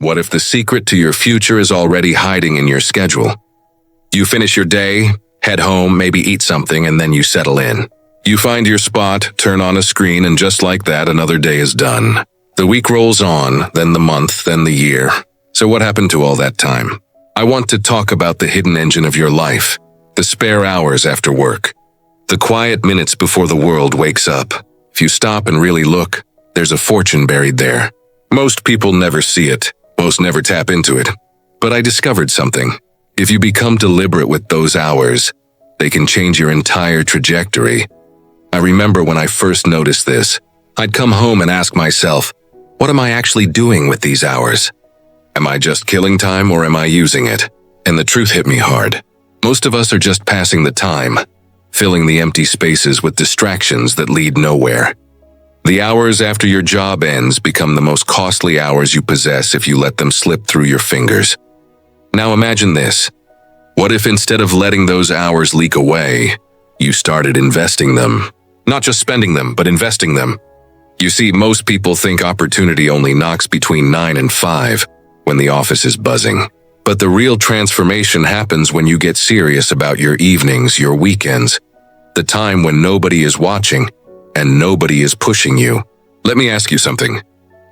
What if the secret to your future is already hiding in your schedule? You finish your day, head home, maybe eat something, and then you settle in. You find your spot, turn on a screen, and just like that, another day is done. The week rolls on, then the month, then the year. So what happened to all that time? I want to talk about the hidden engine of your life, the spare hours after work, the quiet minutes before the world wakes up. If you stop and really look, there's a fortune buried there. Most people never see it. Most never tap into it. But I discovered something. If you become deliberate with those hours, they can change your entire trajectory. I remember when I first noticed this, I'd come home and ask myself, what am I actually doing with these hours? Am I just killing time or am I using it? And the truth hit me hard. Most of us are just passing the time, filling the empty spaces with distractions that lead nowhere. The hours after your job ends become the most costly hours you possess if you let them slip through your fingers. Now imagine this. What if instead of letting those hours leak away, you started investing them? Not just spending them, but investing them. You see, most people think opportunity only knocks between 9 and 5 when the office is buzzing. But the real transformation happens when you get serious about your evenings, your weekends, the time when nobody is watching and nobody is pushing you. Let me ask you something.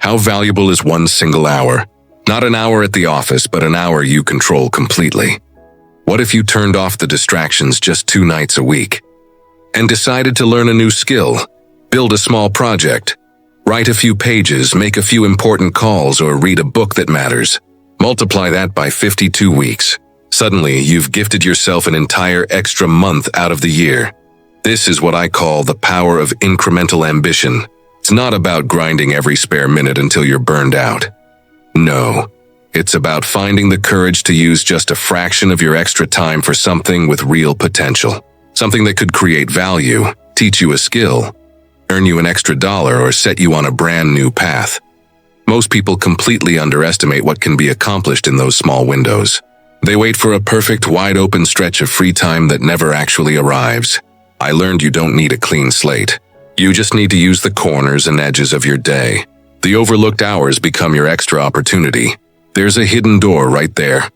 How valuable is one single hour? Not an hour at the office, but an hour you control completely. What if you turned off the distractions just 2 nights a week and decided to learn a new skill, build a small project, write a few pages, make a few important calls, or read a book that matters? Multiply that by 52 weeks. Suddenly, you've gifted yourself an entire extra month out of the year. This is what I call the power of incremental ambition. It's not about grinding every spare minute until you're burned out. No, it's about finding the courage to use just a fraction of your extra time for something with real potential. Something that could create value, teach you a skill, earn you an extra dollar, or set you on a brand new path. Most people completely underestimate what can be accomplished in those small windows. They wait for a perfect, wide-open stretch of free time that never actually arrives. I learned you don't need a clean slate. You just need to use the corners and edges of your day. The overlooked hours become your extra opportunity. There's a hidden door right there,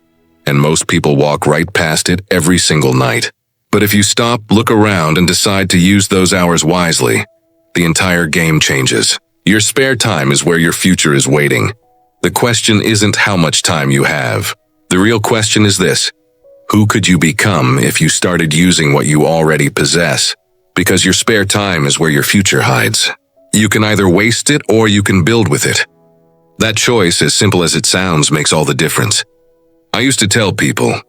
and most people walk right past it every single night. But if you stop, look around, and decide to use those hours wisely, the entire game changes. Your spare time is where your future is waiting. The question isn't how much time you have. The real question is this: who could you become if you started using what you already possess? Because your spare time is where your future hides. You can either waste it or you can build with it. That choice, as simple as it sounds, makes all the difference. I used to tell people,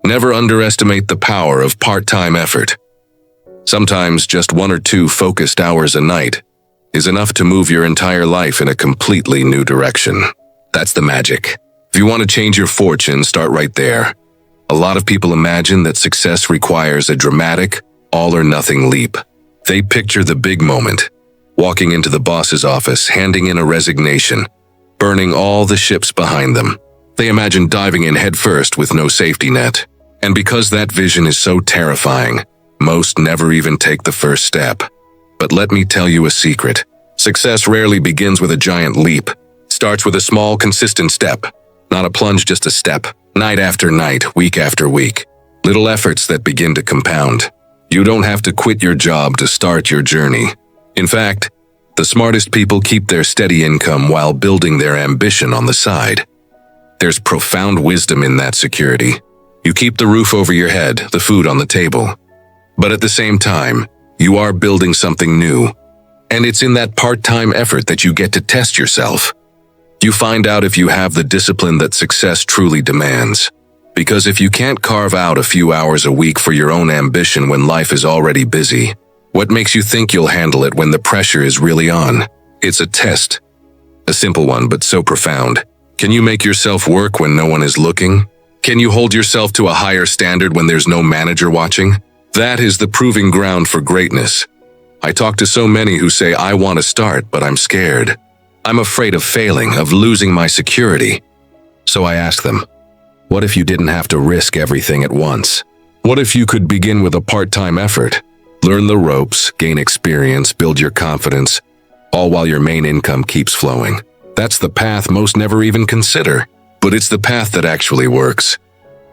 never underestimate the power of part-time effort. Sometimes just 1 or 2 focused hours a night is enough to move your entire life in a completely new direction. That's the magic. If you want to change your fortune, start right there. A lot of people imagine that success requires a dramatic, all-or-nothing leap. They picture the big moment, walking into the boss's office, handing in a resignation, burning all the ships behind them. They imagine diving in headfirst with no safety net. And because that vision is so terrifying, most never even take the first step. But let me tell you a secret. Success rarely begins with a giant leap. It starts with a small, consistent step. Not a plunge, just a step. Night after night, week after week. Little efforts that begin to compound. You don't have to quit your job to start your journey. In fact, the smartest people keep their steady income while building their ambition on the side. There's profound wisdom in that security. You keep the roof over your head, the food on the table. But at the same time, you are building something new. And it's in that part-time effort that you get to test yourself. You find out if you have the discipline that success truly demands. Because if you can't carve out a few hours a week for your own ambition when life is already busy, what makes you think you'll handle it when the pressure is really on? It's a test. A simple one, but so profound. Can you make yourself work when no one is looking? Can you hold yourself to a higher standard when there's no manager watching? That is the proving ground for greatness. I talk to so many who say, I want to start, but I'm scared. I'm afraid of failing, of losing my security. So I ask them, what if you didn't have to risk everything at once? What if you could begin with a part-time effort? Learn the ropes, gain experience, build your confidence, all while your main income keeps flowing. That's the path most never even consider. but it's the path that actually works.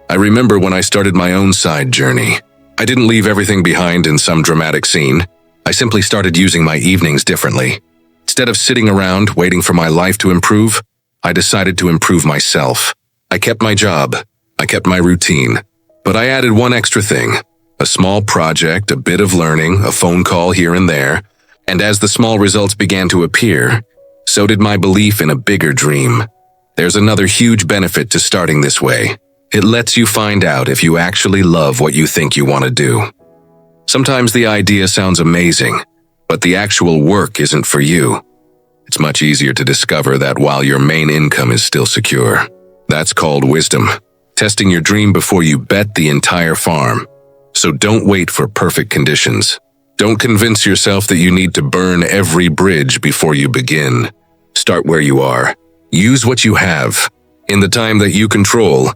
I remember when I started my own side journey. I didn't leave everything behind in some dramatic scene. I simply started using my evenings differently. Instead of sitting around waiting for my life to improve, I decided to improve myself. I kept my job. I kept my routine. But I added one extra thing. A small project, a bit of learning, a phone call here and there. And as the small results began to appear, so did my belief in a bigger dream. There's another huge benefit to starting this way. It lets you find out if you actually love what you think you want to do. Sometimes the idea sounds amazing, but the actual work isn't for you. It's much easier to discover that while your main income is still secure. That's called wisdom. Testing your dream before you bet the entire farm. So don't wait for perfect conditions. Don't convince yourself that you need to burn every bridge before you begin. Start where you are. Use what you have. In the time that you control,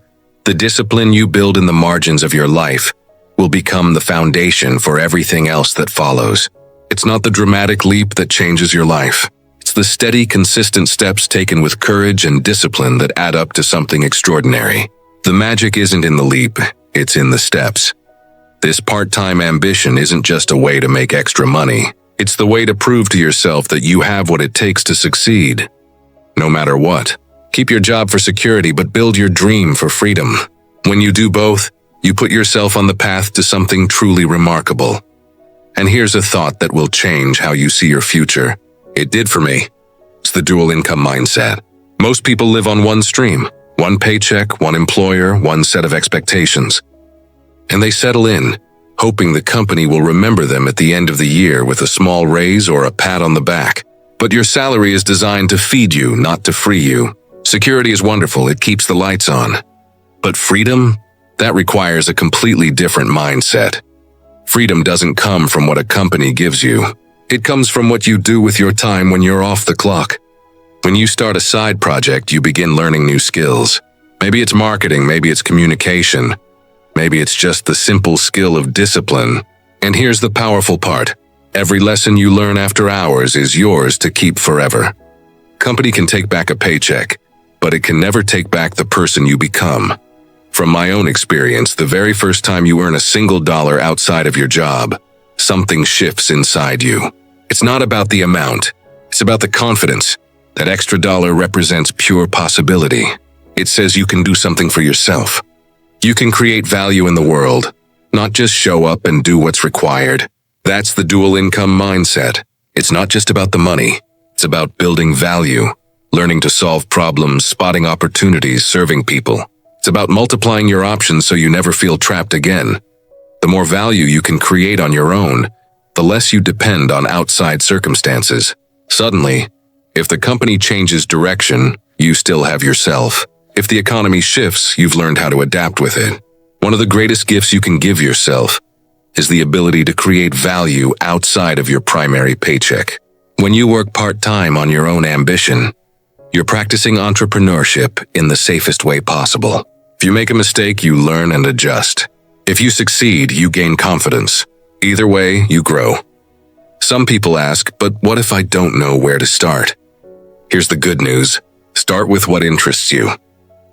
the discipline you build in the margins of your life will become the foundation for everything else that follows. It's not the dramatic leap that changes your life. It's the steady, consistent steps taken with courage and discipline that add up to something extraordinary. The magic isn't in the leap, it's in the steps. This part-time ambition isn't just a way to make extra money. It's the way to prove to yourself that you have what it takes to succeed. No matter what, keep your job for security but build your dream for freedom. When you do both, you put yourself on the path to something truly remarkable. And here's a thought that will change how you see your future. It did for me. It's the dual income mindset. Most people live on one stream, one paycheck, one employer, one set of expectations. And they settle in, hoping the company will remember them at the end of the year with a small raise or a pat on the back. But your salary is designed to feed you, not to free you. Security is wonderful, it keeps the lights on. But freedom? That requires a completely different mindset. Freedom doesn't come from what a company gives you. It comes from what you do with your time when you're off the clock. When you start a side project, you begin learning new skills. Maybe it's marketing, maybe it's communication. Maybe it's just the simple skill of discipline. And here's the powerful part. Every lesson you learn after hours is yours to keep forever. Company can take back a paycheck, but it can never take back the person you become. From my own experience, the very first time you earn a single dollar outside of your job, something shifts inside you. It's not about the amount. It's about the confidence. That extra dollar represents pure possibility. It says you can do something for yourself. You can create value in the world, not just show up and do what's required. That's the dual income mindset. It's not just about the money. It's about building value, learning to solve problems, spotting opportunities, serving people. It's about multiplying your options so you never feel trapped again. The more value you can create on your own, the less you depend on outside circumstances. Suddenly, if the company changes direction, you still have yourself. If the economy shifts, you've learned how to adapt with it. One of the greatest gifts you can give yourself is the ability to create value outside of your primary paycheck. When you work part-time on your own ambition, you're practicing entrepreneurship in the safest way possible. If you make a mistake, you learn and adjust. If you succeed, you gain confidence. Either way, you grow. Some people ask, but what if I don't know where to start? Here's the good news. Start with what interests you.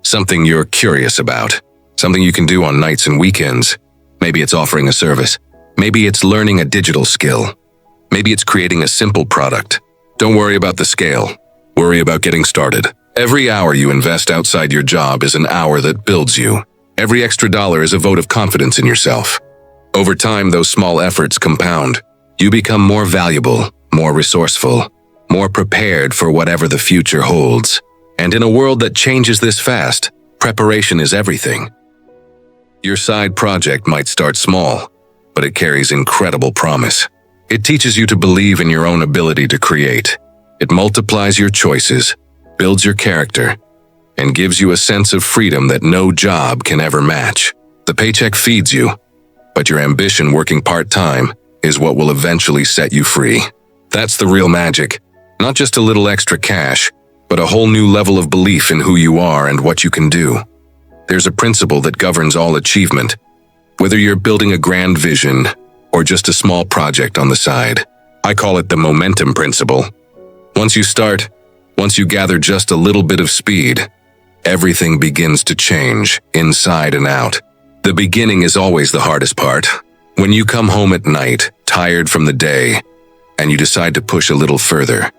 Something you're curious about. Something you can do on nights and weekends. Maybe it's offering a service. Maybe it's learning a digital skill. Maybe it's creating a simple product. Don't worry about the scale. Worry about getting started. Every hour you invest outside your job is an hour that builds you. Every extra dollar is a vote of confidence in yourself. Over time, those small efforts compound. You become more valuable, more resourceful, more prepared for whatever the future holds. And in a world that changes this fast, preparation is everything. Your side project might start small, but it carries incredible promise. It teaches you to believe in your own ability to create. It multiplies your choices, builds your character, and gives you a sense of freedom that no job can ever match. The paycheck feeds you, but your ambition working part-time is what will eventually set you free. That's the real magic. Not just a little extra cash, but a whole new level of belief in who you are and what you can do. There's a principle that governs all achievement, whether you're building a grand vision or just a small project on the side. I call it the momentum principle. Once you start, once you gather just a little bit of speed, everything begins to change, inside and out. The beginning is always the hardest part. When you come home at night, tired from the day, and you decide to push a little further.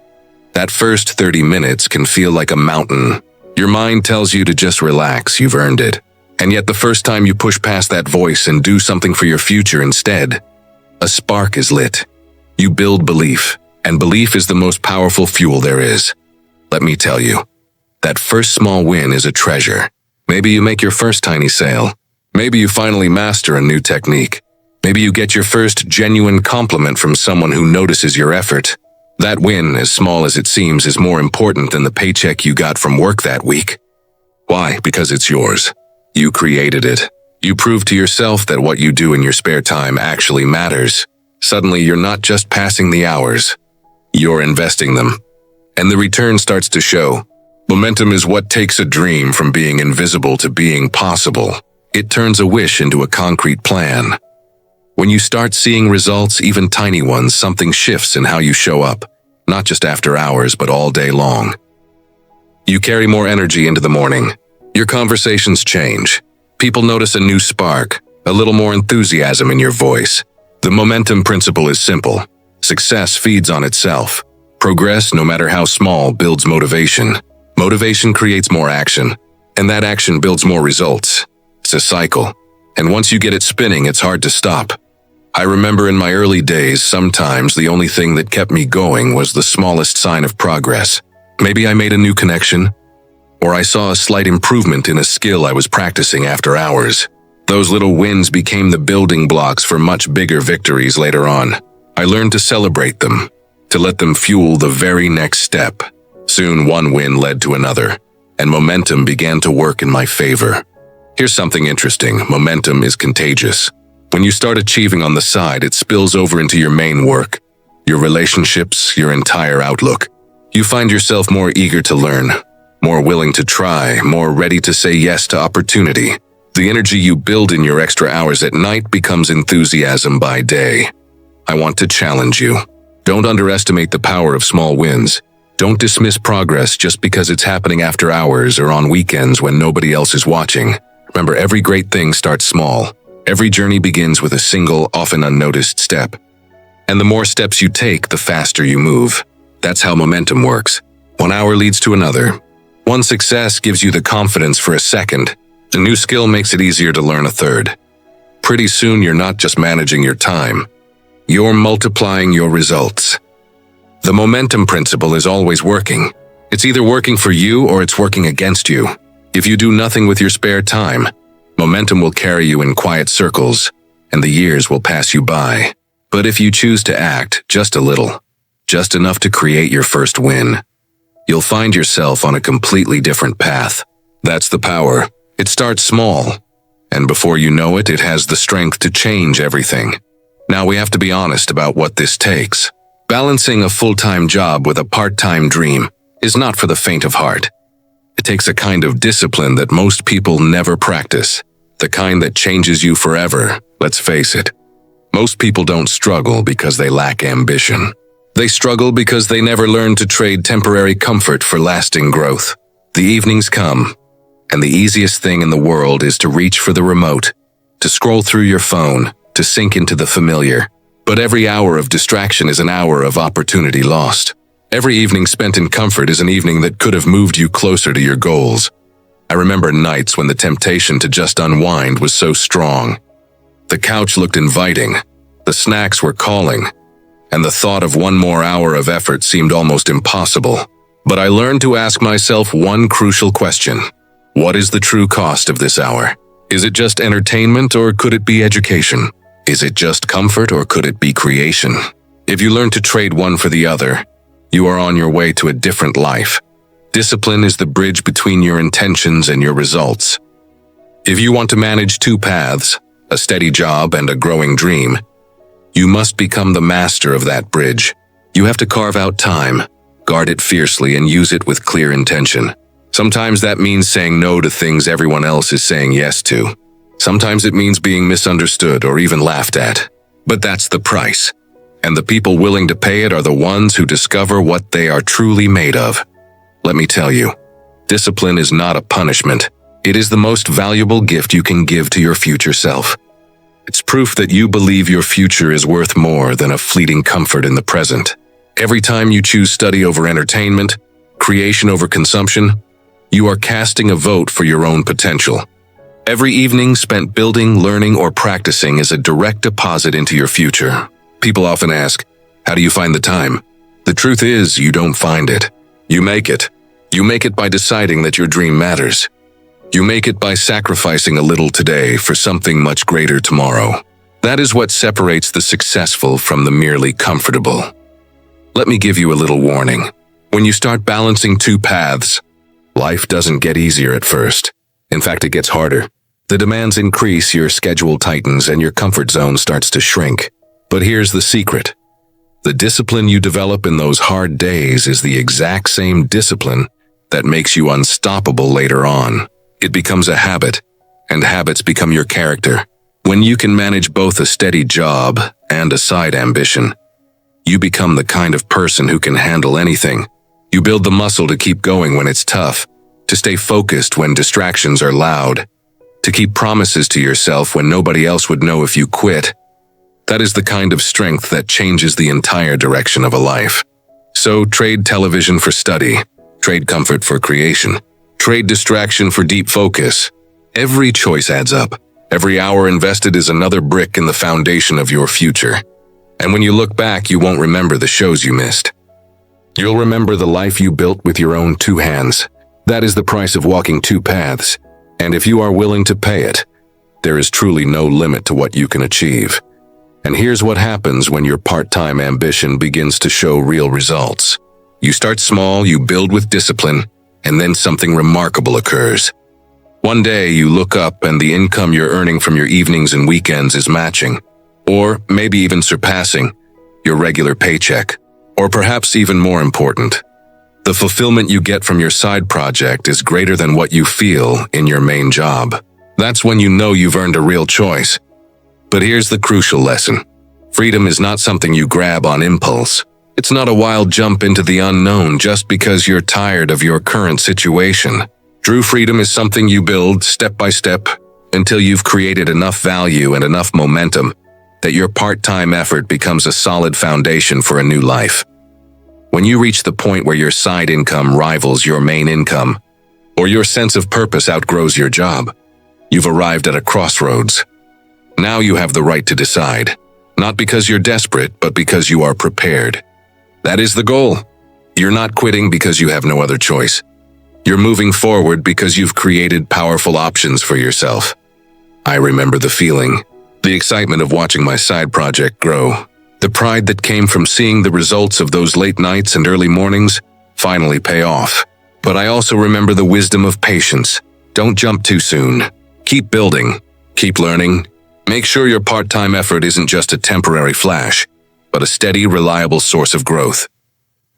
That first 30 minutes can feel like a mountain. Your mind tells you to just relax, you've earned it. And yet the first time you push past that voice and do something for your future instead, a spark is lit. You build belief, and belief is the most powerful fuel there is. Let me tell you, that first small win is a treasure. Maybe you make your first tiny sale. Maybe you finally master a new technique. Maybe you get your first genuine compliment from someone who notices your effort. That win, as small as it seems, is more important than the paycheck you got from work that week. Why? Because it's yours. You created it. You proved to yourself that what you do in your spare time actually matters. Suddenly, you're not just passing the hours. You're investing them. And the return starts to show. Momentum is what takes a dream from being invisible to being possible. It turns a wish into a concrete plan. When you start seeing results, even tiny ones, something shifts in how you show up, not just after hours, but all day long. You carry more energy into the morning. Your conversations change. People notice a new spark, a little more enthusiasm in your voice. The momentum principle is simple. Success feeds on itself. Progress, no matter how small, builds motivation. Motivation creates more action, and that action builds more results. It's a cycle, and once you get it spinning, it's hard to stop. I remember in my early days, sometimes the only thing that kept me going was the smallest sign of progress. Maybe I made a new connection, or I saw a slight improvement in a skill I was practicing after hours. Those little wins became the building blocks for much bigger victories later on. I learned to celebrate them, to let them fuel the very next step. Soon one win led to another, and momentum began to work in my favor. Here's something interesting. Momentum is contagious. When you start achieving on the side, it spills over into your main work, your relationships, your entire outlook. You find yourself more eager to learn, more willing to try, more ready to say yes to opportunity. The energy you build in your extra hours at night becomes enthusiasm by day. I want to challenge you. Don't underestimate the power of small wins. Don't dismiss progress just because it's happening after hours or on weekends when nobody else is watching. Remember, every great thing starts small. Every journey begins with a single, often unnoticed step. And the more steps you take, the faster you move. That's how momentum works. 1 hour leads to another. One success gives you the confidence for a second. A new skill makes it easier to learn a third. Pretty soon, you're not just managing your time. You're multiplying your results. The momentum principle is always working. It's either working for you or it's working against you. If you do nothing with your spare time, momentum will carry you in quiet circles, and the years will pass you by. But if you choose to act just a little, just enough to create your first win, you'll find yourself on a completely different path. That's the power. It starts small, and before you know it, it has the strength to change everything. Now we have to be honest about what this takes. Balancing a full-time job with a part-time dream is not for the faint of heart. It takes a kind of discipline that most people never practice, the kind that changes you forever. Let's face it. Most people don't struggle because they lack ambition. They struggle because they never learned to trade temporary comfort for lasting growth. The evenings come, and the easiest thing in the world is to reach for the remote, to scroll through your phone, to sink into the familiar. But every hour of distraction is an hour of opportunity lost. Every evening spent in comfort is an evening that could have moved you closer to your goals. I remember nights when the temptation to just unwind was so strong. The couch looked inviting, the snacks were calling, and the thought of one more hour of effort seemed almost impossible. But I learned to ask myself one crucial question. What is the true cost of this hour? Is it just entertainment or could it be education? Is it just comfort or could it be creation? If you learn to trade one for the other, you are on your way to a different life. Discipline is the bridge between your intentions and your results. If you want to manage two paths, a steady job and a growing dream, you must become the master of that bridge. You have to carve out time, guard it fiercely, and use it with clear intention. Sometimes that means saying no to things everyone else is saying yes to. Sometimes it means being misunderstood or even laughed at. But that's the price. And the people willing to pay it are the ones who discover what they are truly made of. Let me tell you, Discipline is not a punishment. It is the most valuable gift you can give to your future self. It's proof that you believe your future is worth more than a fleeting comfort in the present. Every time you choose study over entertainment, creation over consumption, you are casting a vote for your own potential. Every evening spent building, learning, or practicing is a direct deposit into your future. People often ask, how do you find the time? The truth is, you don't find it. You make it. You make it by deciding that your dream matters. You make it by sacrificing a little today for something much greater tomorrow. That is what separates the successful from the merely comfortable. Let me give you a little warning. When you start balancing two paths, life doesn't get easier at first. In fact, it gets harder. The demands increase, your schedule tightens, and your comfort zone starts to shrink. But here's the secret. The discipline you develop in those hard days is the exact same discipline that makes you unstoppable later on. It becomes a habit, and habits become your character. When you can manage both a steady job and a side ambition, you become the kind of person who can handle anything. You build the muscle to keep going when it's tough, to stay focused when distractions are loud, to keep promises to yourself when nobody else would know if you quit. That is the kind of strength that changes the entire direction of a life. So trade television for study, trade comfort for creation, trade distraction for deep focus. Every choice adds up. Every hour invested is another brick in the foundation of your future. And when you look back, you won't remember the shows you missed. You'll remember the life you built with your own two hands. That is the price of walking two paths. And if you are willing to pay it, there is truly no limit to what you can achieve. And here's what happens when your part-time ambition begins to show real results. You start small, you build with discipline, and then something remarkable occurs. One day you look up and the income you're earning from your evenings and weekends is matching, or maybe even surpassing, your regular paycheck. Or perhaps even more important, the fulfillment you get from your side project is greater than what you feel in your main job. That's when you know you've earned a real choice. But here's the crucial lesson. Freedom is not something you grab on impulse. It's not a wild jump into the unknown just because you're tired of your current situation. True freedom is something you build step by step until you've created enough value and enough momentum that your part-time effort becomes a solid foundation for a new life. When you reach the point where your side income rivals your main income, or your sense of purpose outgrows your job, you've arrived at a crossroads. Now you have the right to decide, not because you're desperate, but because you are prepared. That is the goal. You're not quitting because you have no other choice. You're moving forward because you've created powerful options for yourself. I remember the feeling, the excitement of watching my side project grow, the pride that came from seeing the results of those late nights and early mornings finally pay off. But I also remember the wisdom of patience. Don't jump too soon. Keep building. Keep learning. Make sure your part-time effort isn't just a temporary flash, but a steady, reliable source of growth.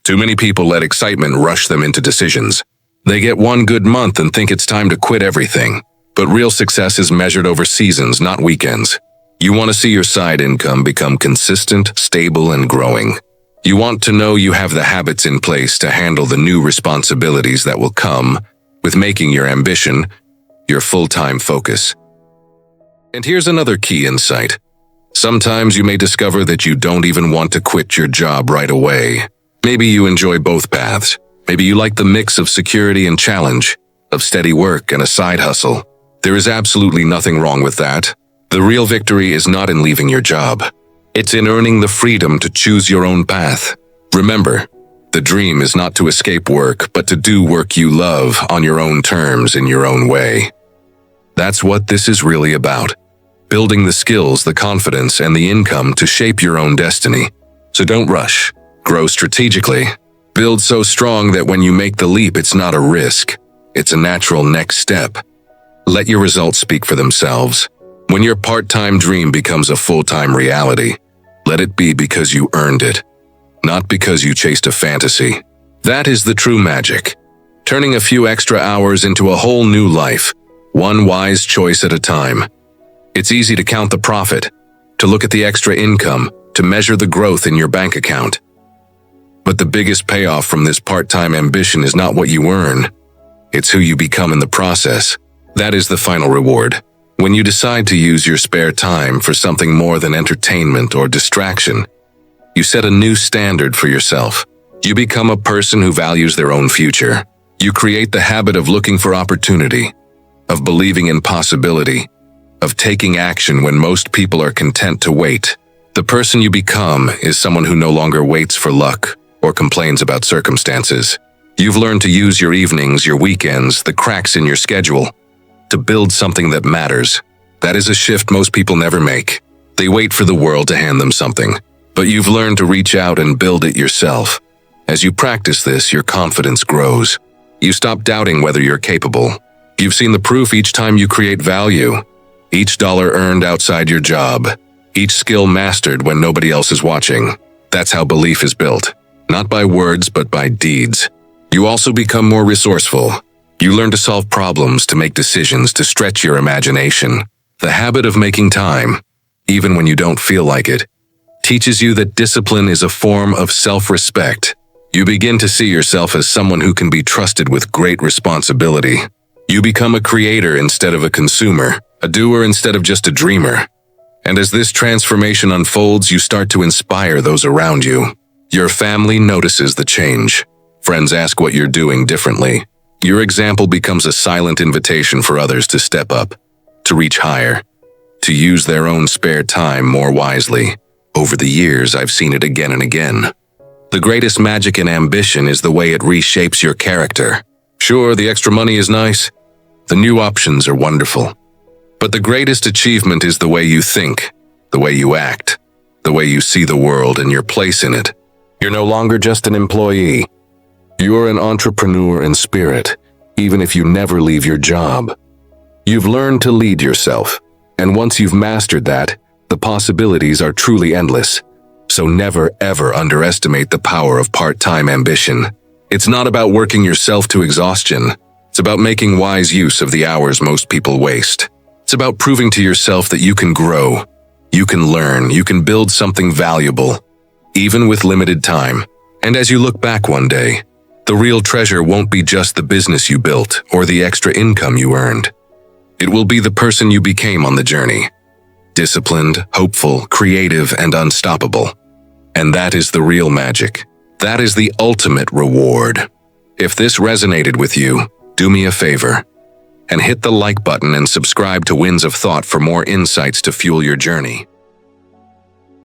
Too many people let excitement rush them into decisions. They get one good month and think it's time to quit everything. But real success is measured over seasons, not weekends. You want to see your side income become consistent, stable, and growing. You want to know you have the habits in place to handle the new responsibilities that will come with making your ambition your full-time focus. And here's another key insight. Sometimes you may discover that you don't even want to quit your job right away. Maybe you enjoy both paths. Maybe you like the mix of security and challenge, of steady work and a side hustle. There is absolutely nothing wrong with that. The real victory is not in leaving your job. It's in earning the freedom to choose your own path. Remember, the dream is not to escape work, but to do work you love on your own terms in your own way. That's what this is really about. Building the skills, the confidence, and the income to shape your own destiny. So don't rush. Grow strategically. Build so strong that when you make the leap, it's not a risk. It's a natural next step. Let your results speak for themselves. When your part-time dream becomes a full-time reality, let it be because you earned it, not because you chased a fantasy. That is the true magic. Turning a few extra hours into a whole new life, one wise choice at a time. It's easy to count the profit, to look at the extra income, to measure the growth in your bank account. But the biggest payoff from this part-time ambition is not what you earn. It's who you become in the process. That is the final reward. When you decide to use your spare time for something more than entertainment or distraction, you set a new standard for yourself. You become a person who values their own future. You create the habit of looking for opportunity, of believing in possibility, of taking action when most people are content to wait. The person you become is someone who no longer waits for luck or complains about circumstances. You've learned to use your evenings, your weekends, the cracks in your schedule, to build something that matters. That is a shift most people never make. They wait for the world to hand them something, but you've learned to reach out and build it yourself. As you practice this, your confidence grows. You stop doubting whether you're capable. You've seen the proof each time you create value, each dollar earned outside your job, each skill mastered when nobody else is watching. That's how belief is built, not by words but by deeds. You also become more resourceful. You learn to solve problems, to make decisions, to stretch your imagination. The habit of making time, even when you don't feel like it, teaches you that discipline is a form of self-respect. You begin to see yourself as someone who can be trusted with great responsibility. You become a creator instead of a consumer, a doer instead of just a dreamer. And as this transformation unfolds, you start to inspire those around you. Your family notices the change. Friends ask what you're doing differently. Your example becomes a silent invitation for others to step up, to reach higher, to use their own spare time more wisely. Over the years, I've seen it again and again. The greatest magic in ambition is the way it reshapes your character. Sure, the extra money is nice. The new options are wonderful. But the greatest achievement is the way you think, the way you act, the way you see the world and your place in it. You're no longer just an employee. You're an entrepreneur in spirit, even if you never leave your job. You've learned to lead yourself, and once you've mastered that, the possibilities are truly endless. So never ever underestimate the power of part-time ambition. It's not about working yourself to exhaustion. It's about making wise use of the hours most people waste. It's about proving to yourself that you can grow, you can learn, you can build something valuable, even with limited time. And as you look back one day, the real treasure won't be just the business you built or the extra income you earned. It will be the person you became on the journey. Disciplined, hopeful, creative, and unstoppable. And that is the real magic. That is the ultimate reward. If this resonated with you, do me a favor and hit the like button and subscribe to Winds of Thought for more insights to fuel your journey.